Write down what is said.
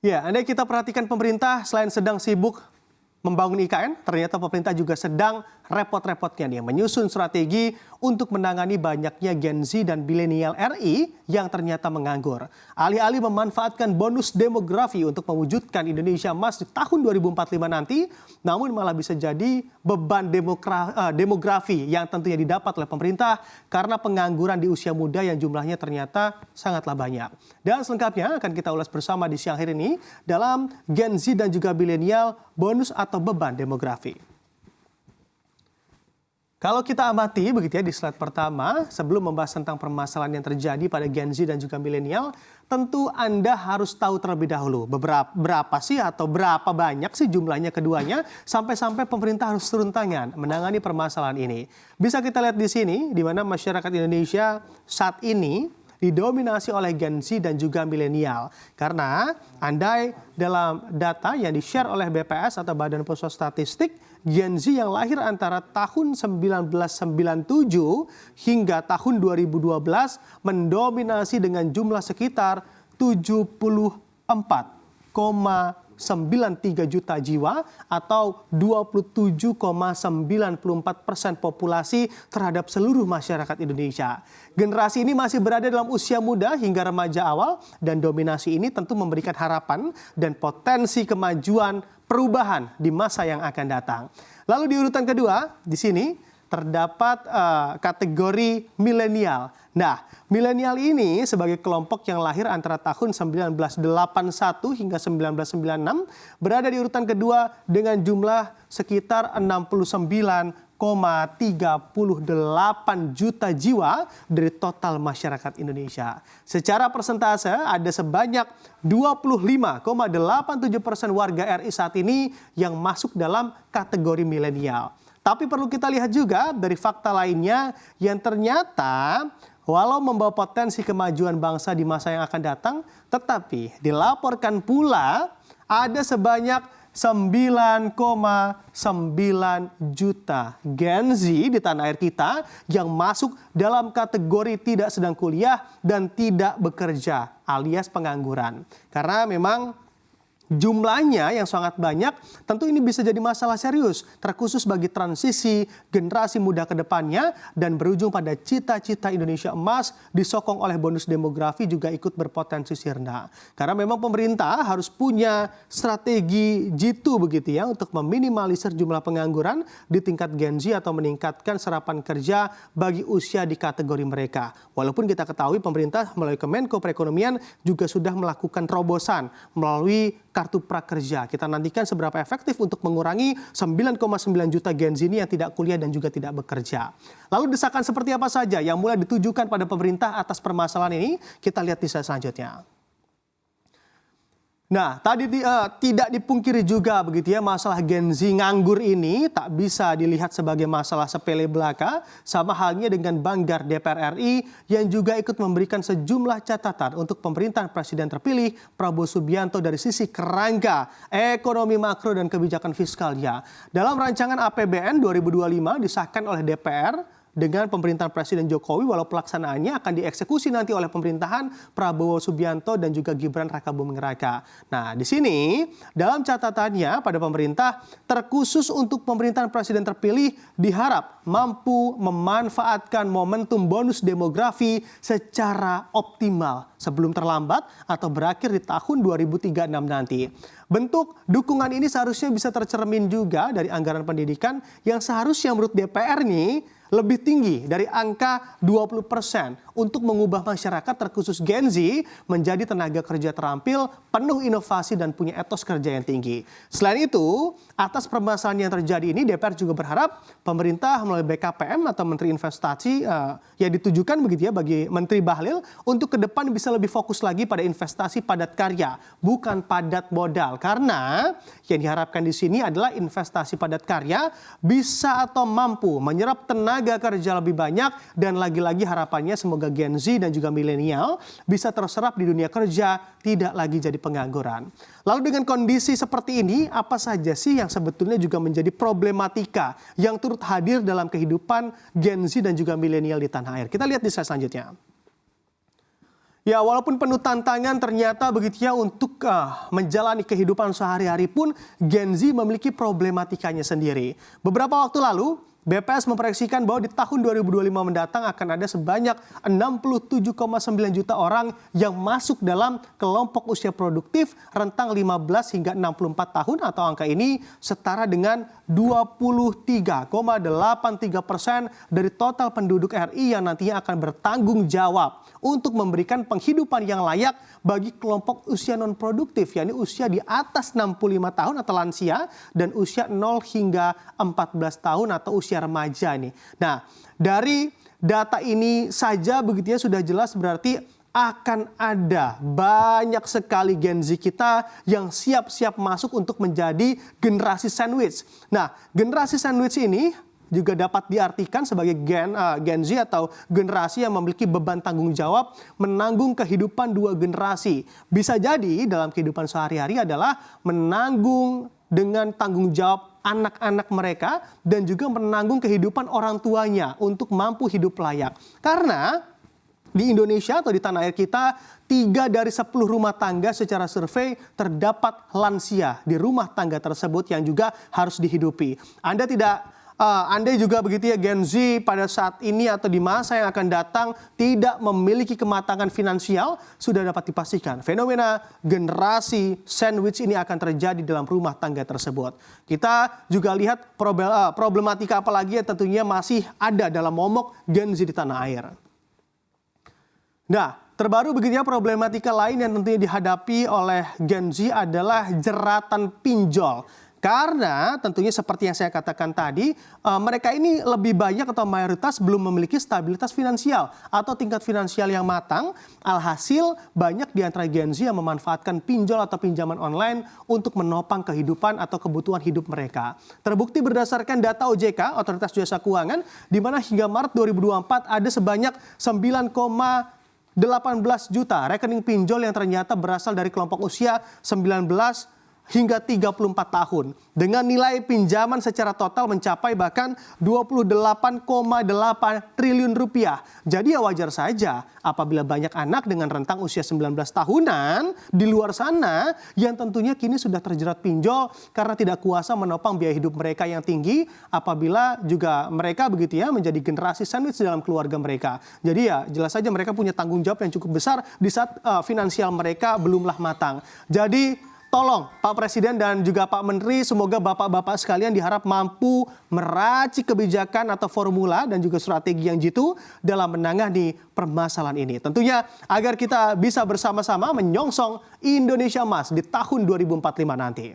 Ya, andai kita perhatikan pemerintah selain sedang sibuk membangun IKN, ternyata pemerintah juga sedang repot-repotnya nih menyusun strategi untuk menangani banyaknya Gen Z dan milenial RI yang ternyata menganggur. Alih-alih memanfaatkan bonus demografi untuk mewujudkan Indonesia Emas di tahun 2045 nanti, namun malah bisa jadi beban demografi yang tentunya didapat oleh pemerintah karena pengangguran di usia muda yang jumlahnya ternyata sangatlah banyak. Dan selengkapnya akan kita ulas bersama di siang hari ini dalam Gen Z dan juga milenial bonus atau beban demografi. Kalau kita amati begitu ya di slide pertama, sebelum membahas tentang permasalahan yang terjadi pada Gen Z dan juga milenial, tentu Anda harus tahu terlebih dahulu berapa sih atau berapa banyak sih jumlahnya keduanya sampai-sampai pemerintah harus turun tangan menangani permasalahan ini. Bisa kita lihat di sini di mana masyarakat Indonesia saat ini didominasi oleh Gen Z dan juga milenial. Karena andai dalam data yang di-share oleh BPS atau Badan Pusat Statistik, Gen Z yang lahir antara tahun 1997 hingga tahun 2012 mendominasi dengan jumlah sekitar 74,93 juta jiwa atau 27,94% populasi terhadap seluruh masyarakat Indonesia. Generasi ini masih berada dalam usia muda hingga remaja awal dan dominasi ini tentu memberikan harapan dan potensi kemajuan perubahan di masa yang akan datang. Lalu di urutan kedua, di sini terdapat kategori milenial. Nah, milenial ini sebagai kelompok yang lahir antara tahun 1981 hingga 1996 berada di urutan kedua dengan jumlah sekitar 69,38 juta jiwa dari total masyarakat Indonesia. Secara persentase ada sebanyak 25,87% warga RI saat ini yang masuk dalam kategori milenial. Tapi perlu kita lihat juga dari fakta lainnya yang ternyata walau membawa potensi kemajuan bangsa di masa yang akan datang, tetapi dilaporkan pula ada sebanyak 9,9 juta Gen Z di tanah air kita yang masuk dalam kategori tidak sedang kuliah dan tidak bekerja alias pengangguran. Karena memang jumlahnya yang sangat banyak, tentu ini bisa jadi masalah serius, terkhusus bagi transisi generasi muda ke depannya dan berujung pada cita-cita Indonesia Emas disokong oleh bonus demografi juga ikut berpotensi sirna. Karena memang pemerintah harus punya strategi jitu begitu ya untuk meminimalisir jumlah pengangguran di tingkat Gen Z atau meningkatkan serapan kerja bagi usia di kategori mereka. Walaupun kita ketahui pemerintah melalui Kemenko Perekonomian juga sudah melakukan terobosan melalui kartu prakerja. Kita nantikan seberapa efektif untuk mengurangi 9,9 juta Gen Z ini yang tidak kuliah dan juga tidak bekerja. Lalu desakan seperti apa saja yang mulai ditujukan pada pemerintah atas permasalahan ini? Kita lihat di slide selanjutnya. Nah, tadi tidak dipungkiri juga begitu ya masalah Gen Z nganggur ini tak bisa dilihat sebagai masalah sepele belaka, sama halnya dengan Banggar DPR RI yang juga ikut memberikan sejumlah catatan untuk pemerintahan Presiden terpilih Prabowo Subianto dari sisi kerangka ekonomi makro dan kebijakan fiskalnya. Dalam rancangan APBN 2025 disahkan oleh DPR dengan pemerintahan Presiden Jokowi, walau pelaksanaannya akan dieksekusi nanti oleh pemerintahan Prabowo Subianto dan juga Gibran Rakabuming Raka. Nah, di sini dalam catatannya pada pemerintah, terkhusus untuk pemerintahan Presiden terpilih diharap mampu memanfaatkan momentum bonus demografi secara optimal sebelum terlambat atau berakhir di tahun 2036 nanti. Bentuk dukungan ini seharusnya bisa tercermin juga dari anggaran pendidikan yang seharusnya menurut DPR nih lebih tinggi dari angka 20% untuk mengubah masyarakat terkhusus Gen Z menjadi tenaga kerja terampil, penuh inovasi dan punya etos kerja yang tinggi. Selain itu, atas permasalahan yang terjadi ini DPR juga berharap pemerintah melalui BKPM atau Menteri Investasi yang ditujukan begitu ya bagi Menteri Bahlil untuk ke depan bisa lebih fokus lagi pada investasi padat karya, bukan padat modal. Karena yang diharapkan di sini adalah investasi padat karya bisa atau mampu menyerap tenaga kerja lebih banyak dan lagi-lagi harapannya semoga Gen Z dan juga milenial bisa terserap di dunia kerja, tidak lagi jadi pengangguran. Lalu dengan kondisi seperti ini, apa saja sih yang sebetulnya juga menjadi problematika yang turut hadir dalam kehidupan Gen Z dan juga milenial di tanah air? Kita lihat di slide selanjutnya. Ya, walaupun penuh tantangan ternyata begitu ya untuk menjalani kehidupan sehari-hari pun Gen Z memiliki problematikanya sendiri. Beberapa waktu lalu, BPS memproyeksikan bahwa di tahun 2025 mendatang akan ada sebanyak 67,9 juta orang yang masuk dalam kelompok usia produktif rentang 15 hingga 64 tahun atau angka ini setara dengan 23,83% dari total penduduk RI yang nantinya akan bertanggung jawab untuk memberikan penghidupan yang layak bagi kelompok usia non-produktif, yakni usia di atas 65 tahun atau lansia dan usia 0 hingga 14 tahun atau usia remaja nih. Nah, dari data ini saja begitu ya sudah jelas berarti akan ada banyak sekali Gen Z kita yang siap-siap masuk untuk menjadi generasi sandwich. Nah, generasi sandwich ini juga dapat diartikan sebagai Gen Z atau generasi yang memiliki beban tanggung jawab menanggung kehidupan dua generasi. Bisa jadi dalam kehidupan sehari-hari adalah menanggung dengan tanggung jawab anak-anak mereka dan juga menanggung kehidupan orang tuanya untuk mampu hidup layak. Karena di Indonesia atau di tanah air kita, 3 dari 10 rumah tangga secara survei terdapat lansia di rumah tangga tersebut yang juga harus dihidupi. Anda juga begitu ya Gen Z pada saat ini atau di masa yang akan datang tidak memiliki kematangan finansial, sudah dapat dipastikan fenomena generasi sandwich ini akan terjadi dalam rumah tangga tersebut. Kita juga lihat problematika apalagi yang tentunya masih ada dalam momok Gen Z di tanah air. Nah, terbaru begitu ya problematika lain yang tentunya dihadapi oleh Gen Z adalah jeratan pinjol. Karena tentunya seperti yang saya katakan tadi, mereka ini lebih banyak atau mayoritas belum memiliki stabilitas finansial atau tingkat finansial yang matang. Alhasil banyak di antara Gen Z yang memanfaatkan pinjol atau pinjaman online untuk menopang kehidupan atau kebutuhan hidup mereka. Terbukti berdasarkan data OJK, Otoritas Jasa Keuangan, di mana hingga Maret 2024 ada sebanyak 9,18 juta rekening pinjol yang ternyata berasal dari kelompok usia 19 hingga 34 tahun dengan nilai pinjaman secara total mencapai bahkan 28,8 triliun rupiah. Jadi ya wajar saja apabila banyak anak dengan rentang usia 19 tahunan di luar sana yang tentunya kini sudah terjerat pinjol karena tidak kuasa menopang biaya hidup mereka yang tinggi apabila juga mereka begitu ya menjadi generasi sandwich dalam keluarga mereka. Jadi ya jelas saja mereka punya tanggung jawab yang cukup besar di saat finansial mereka belumlah matang. Jadi tolong Pak Presiden dan juga Pak Menteri, semoga bapak-bapak sekalian diharap mampu meracik kebijakan atau formula dan juga strategi yang jitu dalam menangani permasalahan ini. Tentunya agar kita bisa bersama-sama menyongsong Indonesia Emas di tahun 2045 nanti.